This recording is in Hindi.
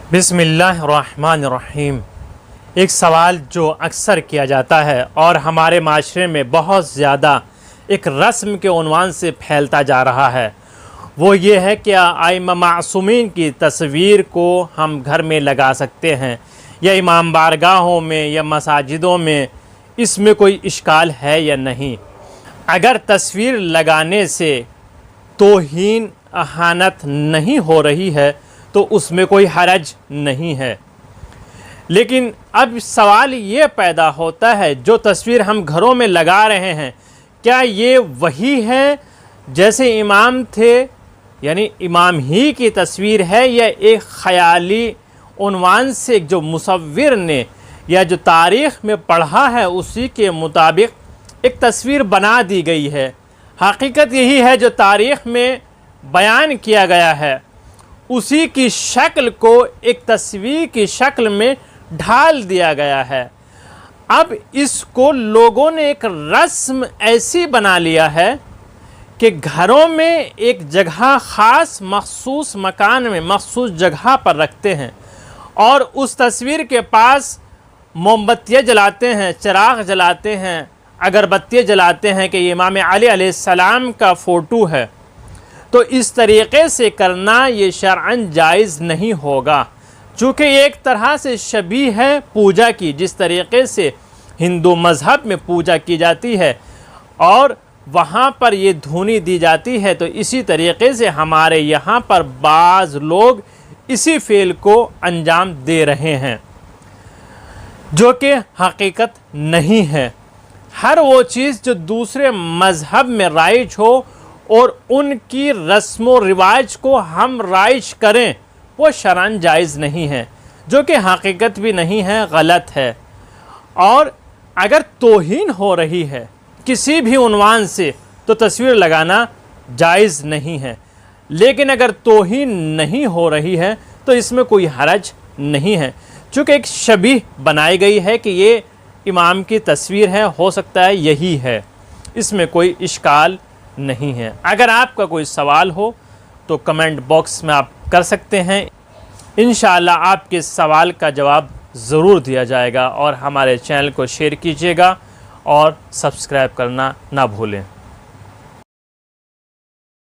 बिस्मिल्लाहिर्रहमानिर्रहीम। एक सवाल जो अक्सर किया जाता है और हमारे माशरे में बहुत ज़्यादा एक रस्म के उन्वान से फैलता जा रहा है, वो ये है कि आइम्मा मासूमीन की तस्वीर को हम घर में लगा सकते हैं या इमाम बारगाहों में या मसाजिदों में, इसमें कोई इश्काल है या नहीं। अगर तस्वीर लगाने से तौहीन अहानत नहीं हो रही है तो उसमें कोई हरज नहीं है। लेकिन अब सवाल ये पैदा होता है, जो तस्वीर हम घरों में लगा रहे हैं क्या ये वही है जैसे इमाम थे, यानी इमाम ही की तस्वीर है, या एक ख़याली उन्वान से जो मुसव्विर ने या जो तारीख़ में पढ़ा है उसी के मुताबिक एक तस्वीर बना दी गई है। हकीकत यही है जो तारीख़ में बयान किया गया है उसी की शक्ल को एक तस्वीर की शक्ल में ढाल दिया गया है। अब इसको लोगों ने एक रस्म ऐसी बना लिया है कि घरों में एक जगह ख़ास मखसूस मकान में मखसूस जगह पर रखते हैं और उस तस्वीर के पास मोमबत्तियाँ जलाते हैं, चिराग जलाते हैं, अगरबत्तियाँ जलाते हैं कि ये इमाम अली अलैहिस्सलाम का फ़ोटो है। तो इस तरीक़े से करना ये शरअन जायज़ नहीं होगा, चूँकि एक तरह से शबीह है पूजा की, जिस तरीक़े से हिंदू मज़हब में पूजा की जाती है और वहाँ पर ये धुनी दी जाती है, तो इसी तरीक़े से हमारे यहाँ पर बाज़ लोग इसी फ़ेल को अंजाम दे रहे हैं, जो कि हकीकत नहीं है। हर वो चीज़ जो दूसरे मज़हब में राइज हो और उनकी रस्म व रिवाज को हम राइज करें, वो शरअन जायज़ नहीं है, जो कि हकीकत भी नहीं है, गलत है। और अगर तौहीन हो रही है किसी भी उन्वान से तो तस्वीर लगाना जायज़ नहीं है। लेकिन अगर तौहीन नहीं हो रही है तो इसमें कोई हरज नहीं है, चूँकि एक शबीह बनाई गई है कि ये इमाम की तस्वीर है, हो सकता है यही है, इसमें कोई इश्काल नहीं है। अगर आपका कोई सवाल हो तो कमेंट बॉक्स में आप कर सकते हैं, इंशाअल्लाह आपके सवाल का जवाब ज़रूर दिया जाएगा। और हमारे चैनल को शेयर कीजिएगा और सब्सक्राइब करना ना भूलें।